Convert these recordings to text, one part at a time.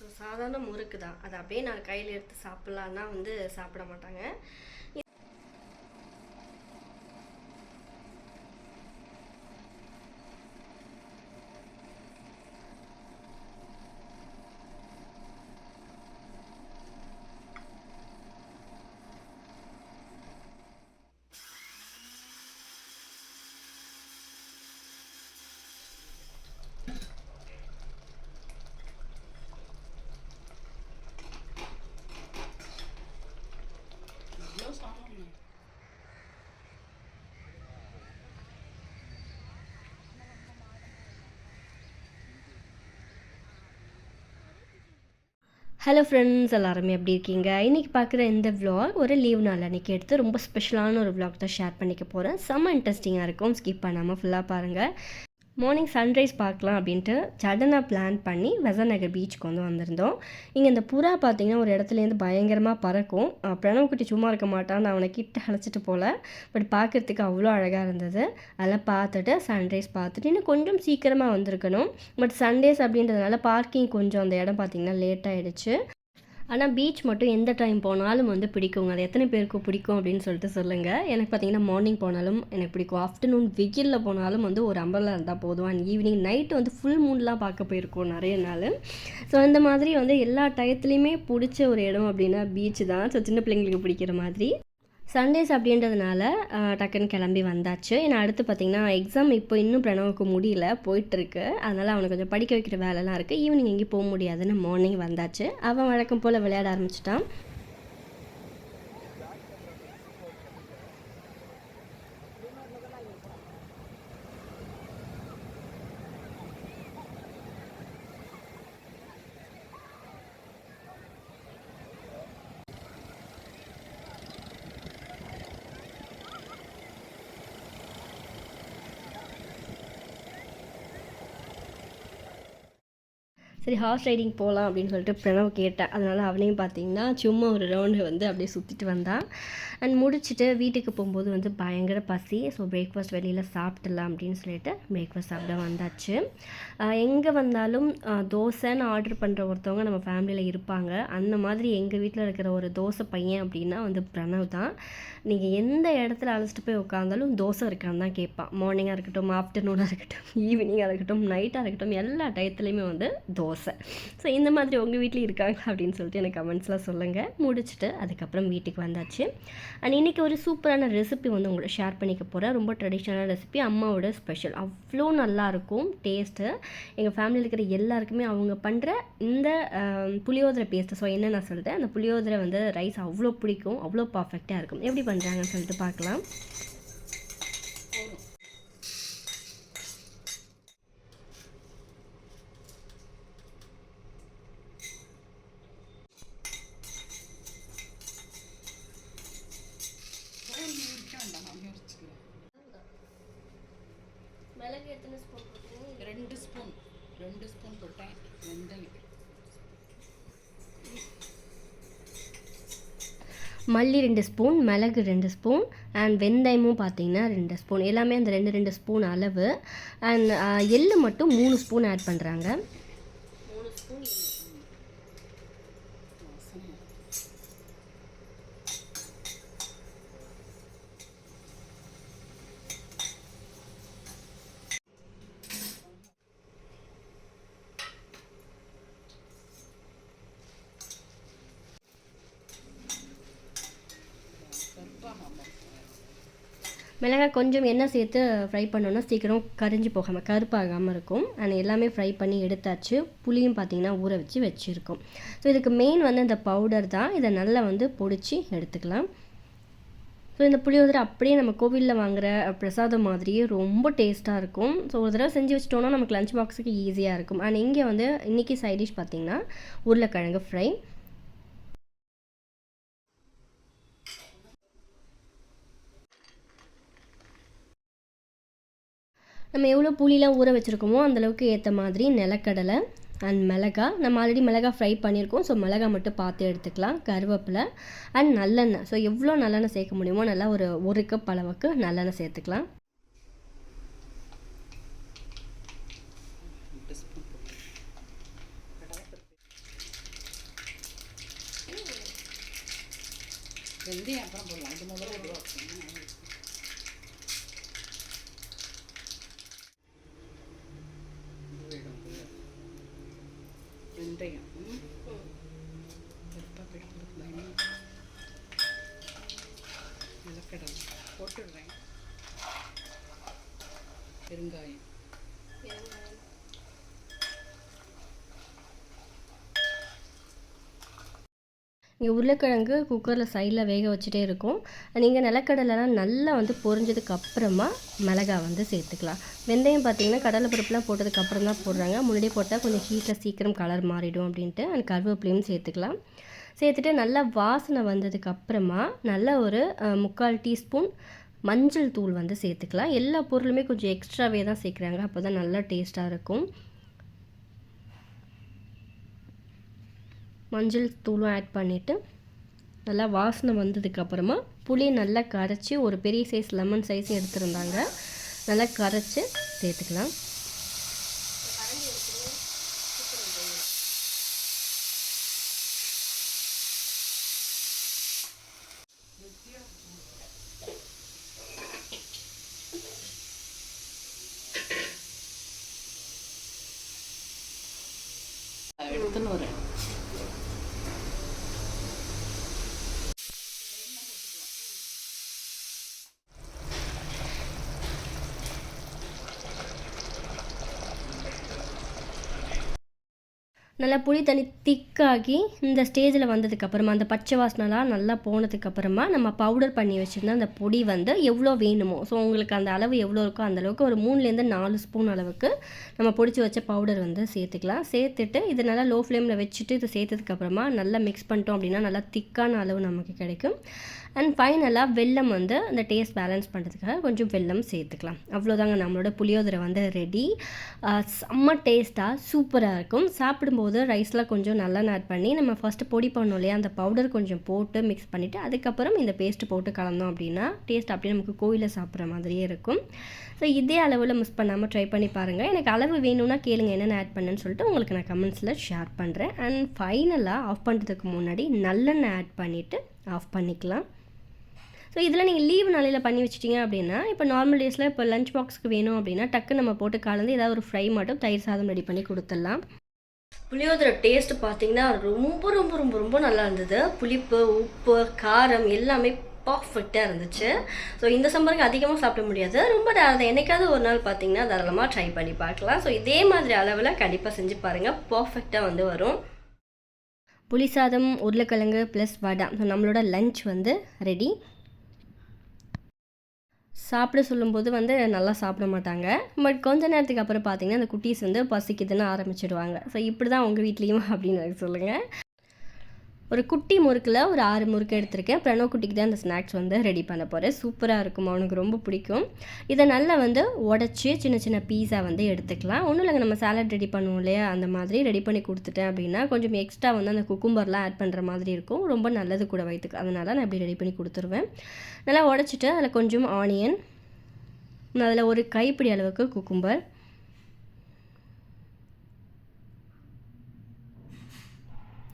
So சாதாரண முறுக்கு தான், அதை அப்படியே நான் கையில் எடுத்து சாப்பிட்லான்னா வந்து சாப்பிட மாட்டாங்க. ஹலோ ஃப்ரெண்ட்ஸ், எல்லாருமே எப்படி இருக்கீங்க? இன்றைக்கி பார்க்குற இந்த விலாக் ஒரு லீவ் நாள் அன்றைக்கி எடுத்து ரொம்ப ஸ்பெஷலான ஒரு விலாக் தான் ஷேர் பண்ணிக்க போகிறேன். செம்ம இன்ட்ரெஸ்டிங்காக இருக்கும், ஸ்கிப் பண்ணாமல் ஃபுல்லாக பாருங்கள். மார்னிங் சன்ரைஸ் பார்க்கலாம் அப்படின்ட்டு சடனாக பிளான் பண்ணி பெசன்ட் நகர் பீச்சுக்கு வந்து வந்திருந்தோம். இங்கே இந்த புறா பார்த்திங்கன்னா ஒரு இடத்துலேருந்து பயங்கரமாக பறக்கும். பிரணவ் குட்டி சும்மா இருக்க மாட்டான், நான் அவனை கிட்ட அழைச்சிட்டு போகல. பட் பார்க்குறதுக்கு அவ்வளோ அழகாக இருந்தது. அதெல்லாம் பார்த்துட்டு சன்ரைஸ் பார்த்துட்டு இன்னும் கொஞ்சம் சீக்கிரமாக வந்திருக்கணும். பட் சண்டேஸ் அப்படின்றதுனால பார்க்கிங் கொஞ்சம் அந்த இடம் பார்த்திங்கன்னா லேட் ஆகிடுச்சு. ஆனால் பீச் மட்டும் எந்த டைம் போனாலும் வந்து பிடிக்குங்க. அது எத்தனை பேருக்கு பிடிக்கும் அப்படின்னு சொல்லிட்டு சொல்லுங்கள். எனக்கு பார்த்திங்கன்னா மார்னிங் போனாலும் எனக்கு பிடிக்கும், ஆஃப்டர்நூன் வெயிலில் போனாலும் வந்து ஒரு அம்பர்லா இருந்தால் போதும். அண்ட் ஈவினிங் நைட்டு வந்து ஃபுல் மூன்லாம் பார்க்க போயிருக்கோம் நிறைய நாள். ஸோ அந்த மாதிரி வந்து எல்லா டயத்துலேயுமே பிடிச்ச ஒரு இடம் அப்படின்னா பீச் தான். ஸோ சின்ன பிள்ளைங்களுக்கு பிடிக்கிற மாதிரி சண்டேஸ் அப்படின்றதுனால டக்குன்னு கிளம்பி வந்தாச்சு. ஏன்னா அடுத்து பார்த்திங்கன்னா எக்ஸாம் இப்போ இன்னும் பிரணவுக்கு முடியல, போயிட்டுருக்கு. அதனால் அவனுக்கு கொஞ்சம் படிக்க வைக்கிற வேலைலாம் இருக்குது. ஈவினிங் எங்கேயும் போக முடியாதுன்னு மார்னிங் வந்தாச்சு. அவன் வழக்கம் போல் விளையாட ஆரம்பிச்சிட்டான். சரி ஹார்ஸ் ரைடிங் போகலாம் அப்படின்னு சொல்லிட்டு பிரணவ் கேட்டேன். அதனால் அவனையும் பார்த்தீங்கன்னா சும்மா ஒரு ரவுண்டு வந்து அப்படியே சுற்றிட்டு வந்தான். அண்ட் முடிச்சுட்டு வீட்டுக்கு போகும்போது வந்து பயங்கர பசி. ஸோ பிரேக்ஃபாஸ்ட் வெளியில் சாப்பிடலாம் அப்படின்னு சொல்லிட்டு பிரேக்ஃபாஸ்ட் சாப்பிட வந்தாச்சு. எங்கே வந்தாலும் தோசைன்னு ஆர்டர் பண்ணுற ஒருத்தவங்க நம்ம ஃபேமிலியில் இருப்பாங்க. அந்த மாதிரி எங்கள் வீட்டில் இருக்கிற ஒரு தோசை பையன் அப்படின்னா வந்து பிரணவ் தான். நீங்கள் எந்த இடத்துல அழைச்சிட்டு போய் உட்காந்தாலும் தோசை இருக்கான்னு தான் கேட்பான். மார்னிங்காக இருக்கட்டும், ஆஃப்டர்நூனாக இருக்கட்டும், ஈவினிங்காக இருக்கட்டும், நைட்டாக இருக்கட்டும், எல்லா டயத்துலையுமே வந்து தோசை. ஸோ இந்த மாதிரி உங்கள் வீட்டில் இருக்காங்களா அப்படின்னு சொல்லிட்டு எனக்கு கமெண்ட்ஸ்லாம் சொல்லுங்கள். முடிச்சுட்டு அதுக்கப்புறம் வீட்டுக்கு வந்தாச்சு. அண்ட் இன்றைக்கி ஒரு சூப்பரான ரெசிபி வந்து உங்களோட ஷேர் பண்ணிக்க போகிறேன். ரொம்ப ட்ரெடிஷ்னலான ரெசிபி, அம்மாவோட ஸ்பெஷல். அவ்வளோ நல்லாயிருக்கும் டேஸ்ட்டு. எங்கள் ஃபேமிலியில் இருக்கிற எல்லாருக்குமே அவங்க பண்ணுற இந்த புளியோதரை பேஸ்ட்டு, ஸோ என்ன நான் சொல்லிட்டேன், அந்த புளியோதரை வந்து ரைஸ் அவ்வளோ பிடிக்கும், அவ்வளோ பர்ஃபெக்டாக இருக்கும். எப்படி பண்ணுறாங்கன்னு சொல்லிட்டு பார்க்கலாம். மிளகு எத்தனை ஸ்பூன் போட்டீங்க? 2 ஸ்பூன் போட்டேன். வெந்தயம், மல்லி 2 ஸ்பூன், மிளகு 2 ஸ்பூன், அண்ட் வெந்தயமும் பார்த்தீங்கன்னா 2 ஸ்பூன். எல்லாமே அந்த 2 ஸ்பூன் அளவு. அண்ட் எள்ளு மட்டும் 3 ஸ்பூன் ஆட் பண்ணுறாங்க. 3 ஸ்பூன் எள்ளு. மிளகாய் கொஞ்சம் எண்ணெய் சேர்த்து ஃப்ரை பண்ணோன்னா சீக்கிரம் கரிஞ்சு போகாமல் கருப்பாகாமல் இருக்கும். அண்ட் எல்லாமே ஃப்ரை பண்ணி எடுத்தாச்சு. புளியும் பார்த்திங்கன்னா ஊற வச்சுருக்கோம். ஸோ இதுக்கு மெயின் வந்து இந்த பவுடர் தான். இதை நல்லா வந்து பொடிச்சு எடுத்துக்கலாம். ஸோ இந்த புளியோதரை அப்படியே நம்ம கோவிலில் வாங்குகிற பிரசாதம் மாதிரியே ரொம்ப டேஸ்ட்டாக இருக்கும். ஸோ ஒரு தடவை செஞ்சு வச்சிட்டோன்னா நமக்கு லஞ்ச் பாக்ஸுக்கு ஈஸியாக இருக்கும். அண்ட் இங்கே வந்து இன்றைக்கி சைட் டிஷ் பார்த்திங்கன்னா உருளைக்கிழங்கு ஃப்ரை. நம்ம எவ்வளோ புளிலாம் ஊற வச்சுருக்கோமோ அந்தளவுக்கு ஏற்ற மாதிரி நிலக்கடலை அண்ட் மிளகாய். நம்ம ஆல்ரெடி மிளகாய் ஃப்ரை பண்ணியிருக்கோம். ஸோ மிளகாய் மட்டும் பார்த்து எடுத்துக்கலாம். கருவேப்பிலை அண்ட் நல்லெண்ணெய். ஸோ எவ்வளோ நல்லெண்ணெய் சேர்க்க முடியுமோ நல்லா ஒரு கப் அளவுக்கு நல்லெண்ணெய் சேர்த்துக்கலாம். வெந்தயம் அப்புறம் போடலாம். இது முதல்ல இதுவாக வெந்தயம் நிலக்கடலை போட்டுடுறேன். பெருங்காயம் இங்கே உருளைக்கிழங்கு குக்கரில் சைடில் வேக வச்சுட்டே இருக்கும். நீங்கள் நிலக்கடலைலாம் நல்லா வந்து பொரிஞ்சதுக்கு அப்புறமா மிளகாய் வந்து சேர்த்துக்கலாம். வெந்தயம் பார்த்தீங்கன்னா கடலைப்பருப்புலாம் போட்டதுக்கு அப்புறம் தான் போடுறாங்க. முன்னாடியே போட்டால் கொஞ்சம் ஹீட்டில் சீக்கிரம் கலர் மாறிடும் அப்படின்ட்டு. அந்த கருவேப்பிலையும் சேர்த்துக்கலாம். சேர்த்துட்டு நல்லா வாசனை வந்ததுக்கு அப்புறமா நல்லா ஒரு 3/4 டீஸ்பூன் மஞ்சள் தூள் வந்து சேர்த்துக்கலாம். எல்லா பொருளுமே கொஞ்சம் எக்ஸ்ட்ராவே தான் சேர்க்குறாங்க, அப்போ தான் நல்லா டேஸ்ட்டாக இருக்கும். மஞ்சள் தூளும் ஆட் பண்ணிவிட்டு நல்லா வாசனை வந்ததுக்கப்புறமா புளி நல்லா கரைச்சி ஒரு பெரிய சைஸ் லெமன் சைஸ் எடுத்துருந்தாங்க, நல்லா கரைச்சி சேர்த்துக்கலாம். எடுத்துன்னு வரேன். நல்லா புளி தண்ணி திக்காகி இந்த ஸ்டேஜில் வந்ததுக்கப்புறமா அந்த பச்சை வாசனைலாம் நல்லா போனதுக்கப்புறமா நம்ம பவுடர் பண்ணி வச்சுருந்தா அந்த பொடி வந்து எவ்வளோ வேணுமோ, ஸோ உங்களுக்கு அந்த அளவு எவ்வளோ இருக்கோ அந்தளவுக்கு ஒரு 3லேருந்து 4 ஸ்பூன் அளவுக்கு நம்ம பொடிச்சு வச்ச பவுடர் வந்து சேர்த்துக்கலாம். சேர்த்துட்டு இது நல்லா லோ ஃப்ளேமில் வச்சுட்டு இது சேர்த்ததுக்கப்புறமா நல்லா மிக்ஸ் பண்ணிட்டோம் அப்படின்னா நல்லா திக்கான அளவு நமக்கு கிடைக்கும். அண்ட் ஃபைனலாக வெல்லம் வந்து அந்த டேஸ்ட் பேலன்ஸ் பண்ணுறதுக்காக கொஞ்சம் வெல்லம் சேர்த்துக்கலாம். அவ்வளோதாங்க, நம்மளோட புளியோதரை வந்து ரெடி. செம்ம டேஸ்ட்டாக சூப்பராக இருக்கும். சாப்பிடும்போது ரைஸில் கொஞ்சம் நல்லெண்ணெய் ஆட் பண்ணி நம்ம ஃபஸ்ட்டு பொடி பண்ணோம் இல்லையா, அந்த பவுடர் கொஞ்சம் போட்டு மிக்ஸ் பண்ணிவிட்டு அதுக்கப்புறம் இந்த பேஸ்ட்டு போட்டு கலந்தோம் அப்படின்னா டேஸ்ட் அப்படியே நமக்கு கோயிலில் சாப்பிட்ற மாதிரியே இருக்கும். ஸோ இதே அளவில் மிஸ் பண்ணாமல் ட்ரை பண்ணி பாருங்கள். எனக்கு அளவு வேணும்னா கேளுங்க என்னென்ன ஆட் பண்ணுன்னு சொல்லிட்டு உங்களுக்கு நான் கமெண்ட்ஸில் ஷேர் பண்ணுறேன். அண்ட் ஃபைனலாக ஆஃப் பண்ணுறதுக்கு முன்னாடி நல்லெண்ணெய் ஆட் பண்ணிவிட்டு ஆஃப் பண்ணிக்கலாம். ஸோ இதில் நீங்கள் லீவ் நாளையில் பண்ணி வச்சிட்டிங்க அப்படின்னா இப்போ நார்மல் டேஸில் இப்போ லஞ்ச் பாக்ஸுக்கு வேணும் அப்படின்னா டக்கு நம்ம போட்டு கலந்து ஏதாவது ஒரு ஃப்ரை மட்டும் தயிர் சாதம் ரெடி பண்ணி கொடுத்துடலாம். புளியோதரை டேஸ்ட்டு பார்த்தீங்கன்னா ரொம்ப ரொம்ப ரொம்ப ரொம்ப நல்லா இருந்தது. புளிப்பு, உப்பு, காரம் எல்லாமே பர்ஃபெக்டாக இருந்துச்சு. ஸோ இந்த சம்மருக்கு அதிகமாக சாப்பிட முடியாது, ரொம்ப அதை என்னைக்காவது ஒரு நாள் பார்த்தீங்கன்னா தாராளமாக ட்ரை பண்ணி பார்க்கலாம். ஸோ இதே மாதிரி அளவில் கண்டிப்பாக செஞ்சு பாருங்கள், பர்ஃபெக்டாக வந்து வரும். புளி சாதம், உருளைக்கிழங்கு ப்ளஸ் வடை, ஸோ நம்மளோட லஞ்ச் வந்து ரெடி. சாப்பிட சொல்லும்போது வந்து நல்லா சாப்பிட மாட்டாங்க, பட் கொஞ்ச நேரத்துக்கு அப்புறம் பார்த்தீங்கன்னா அந்த குட்டீஸ் வந்து பசிக்குதுன்னு ஆரம்பிச்சிடுவாங்க. ஸோ இப்படி தான் உங்கள் வீட்லேயும் அப்படின்னு எனக்கு சொல்லுங்கள். ஒரு குட்டி முறுக்கில் ஒரு 6 முறுக்கு எடுத்திருக்கேன். பிரணவ் குட்டிக்கு தான் அந்த ஸ்நாக்ஸ் வந்து ரெடி பண்ண போகிறேன். சூப்பராக இருக்கும், அவனுக்கு ரொம்ப பிடிக்கும். இதை நல்லா வந்து உடச்சி சின்ன சின்ன பீஸாக வந்து எடுத்துக்கலாம். ஒன்றும் இல்லைங்க, நம்ம சாலட் ரெடி பண்ணுவோம் இல்லையா, அந்த மாதிரி ரெடி பண்ணி கொடுத்துட்டேன் அப்படின்னா கொஞ்சம் எக்ஸ்ட்ரா வந்து அந்த குக்கும்பர்லாம் ஆட் பண்ணுற மாதிரி இருக்கும், ரொம்ப நல்லது கூட வயிற்றுக்கு. அதனால் நான் இப்படி ரெடி பண்ணி கொடுத்துருவேன். நல்லா உடச்சிட்டு அதில் கொஞ்சம் ஆனியன், அதில் ஒரு கைப்பிடி அளவுக்கு குக்கும்பர்,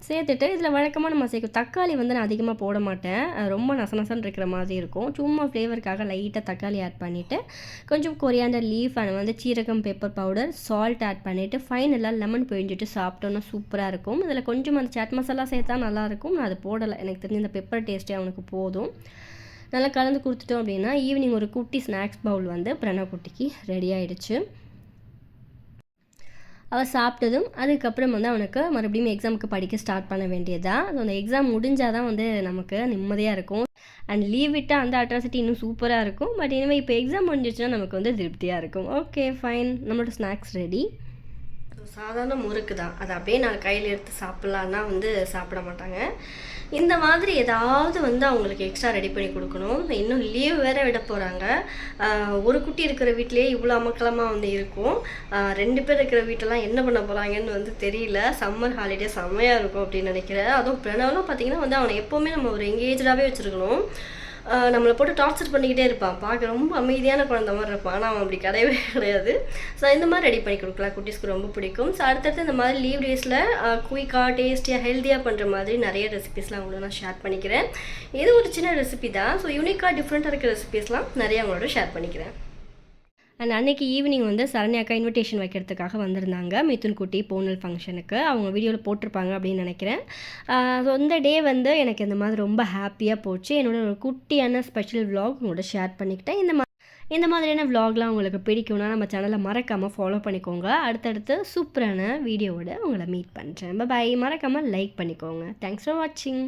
சேர்த்துட்டு இதில் வழக்கமாக நம்ம சேர்க்கும் தக்காளி வந்து நான் அதிகமாக போட மாட்டேன், ரொம்ப நசநசன்னு இருக்கிற மாதிரி இருக்கும். சும்மா ஃப்ளேவருக்காக லைட்டாக தக்காளி ஆட் பண்ணிவிட்டு கொஞ்சம் கொரியாண்டர் லீஃப் அண்ட் வந்து சீரகம், பெப்பர் பவுடர், சால்ட் ஆட் பண்ணிவிட்டு ஃபைனலாக லெமன் பிழிஞ்சிட்டு சாப்பிட்டோன்னா சூப்பராக இருக்கும். இதில் கொஞ்சம் அந்த சாட் மசாலா சேர்த்தா நல்லாயிருக்கும், நான் அது போடலை, எனக்கு தெரிஞ்ச இந்த பெப்பர் டேஸ்ட்டே அவனுக்கு போதும். நல்லா கலந்து கொடுத்துட்டோம் அப்படின்னா ஈவினிங் ஒரு குட்டி ஸ்நாக்ஸ் பவுல் வந்து பிரணவ் குட்டிக்கு ரெடி ஆகிடுச்சு. அவள் சாப்பிட்டதும் அதுக்கப்புறம் வந்து அவனுக்கு மறுபடியும் எக்ஸாமுக்கு படிக்க ஸ்டார்ட் பண்ண வேண்டியதா. ஸோ அந்த எக்ஸாம் முடிஞ்சால் தான் வந்து நமக்கு நிம்மதியாக இருக்கும். அண்ட் லீவ் விட்டால் அந்த அட்ராசிட்டி இன்னும் சூப்பராக இருக்கும். பட் இனிமேல் இப்போ எக்ஸாம் முடிஞ்சிச்சுன்னா நமக்கு வந்து திருப்தியாக இருக்கும். ஓகே ஃபைன், நம்மளோட ஸ்நாக்ஸ் ரெடி. சாதாரண முறுக்கு தான், அதை அப்படியே நான் கையில் எடுத்து சாப்பிட்லான்னா வந்து சாப்பிட மாட்டாங்க. இந்த மாதிரி ஏதாவது வந்து அவங்களுக்கு எக்ஸ்ட்ரா ரெடி பண்ணி கொடுக்கணும். இன்னும் லீவ் வேறு விட போகிறாங்க. ஒரு குட்டி இருக்கிற வீட்டிலேயே இவ்வளோ அமக்கலமாக வந்து இருக்கும். 2 பேர் இருக்கிற வீட்டெல்லாம் என்ன பண்ண போகிறாங்கன்னு வந்து தெரியல. சம்மர் ஹாலிடே செம்மையாக இருக்கும் அப்படின்னு நினைக்கிறேன். அதுவும் பிரணவெலாம் பார்த்திங்கன்னா வந்து அவனை எப்போவுமே நம்ம ஒரு எங்கேஜாகவே வச்சுருக்கணும். நம்மளை போட்டு டார்ச்சர் பண்ணிக்கிட்டே இருப்பான். பார்க்க ரொம்ப அமைதியான குழந்தை மாதிரி இருப்பான். ஆனால் அவன் அப்படி கிடையவே கிடையாது. ஸோ இந்த மாதிரி ரெடி பண்ணி கொடுக்கலாம், குட்டீஸ்க்கு ரொம்ப பிடிக்கும். ஸோ அடுத்தடுத்து இந்த மாதிரி லீவ் டேஸில் குயிக்காக டேஸ்டியாக ஹெல்த்தியாக பண்ணுற மாதிரி நிறைய ரெசிபீஸ்லாம் உங்களோட நான் ஷேர் பண்ணிக்கிறேன். இது ஒரு சின்ன ரெசிபி தான். ஸோ யூனிக்காக டிஃப்ரெண்ட்டாக இருக்கிற ரெசிபீஸ்லாம் நிறைய உங்களோட ஷேர் பண்ணிக்கிறேன். அண்ட் அன்றைக்கி ஈவினிங் வந்து சரண்யா அக்கா இன்விடேஷன் வைக்கிறதுக்காக வந்திருந்தாங்க மிதுன் குட்டி பொங்கல் ஃபங்க்ஷனுக்கு. அவங்க வீடியோவில் போட்டிருப்பாங்க அப்படின்னு நினைக்கிறேன். ஸோ இந்த டே வந்து எனக்கு இந்த மாதிரி ரொம்ப ஹாப்பியாக போச்சு. என்னோட ஒரு குட்டியான ஸ்பெஷல் விலாக் உங்களோட ஷேர் பண்ணிக்கிட்டேன். இந்த மாதிரியான விலாக்லாம் உங்களுக்கு பிடிக்கும்னா நம்ம சேனலை மறக்காமல் ஃபாலோ பண்ணிக்கோங்க. அடுத்தடுத்து சூப்பரான வீடியோவோட உங்களை மீட் பண்ணுறேன். பை, மறக்காமல் லைக் பண்ணிக்கோங்க. தேங்க்ஸ் ஃபார் வாட்சிங்.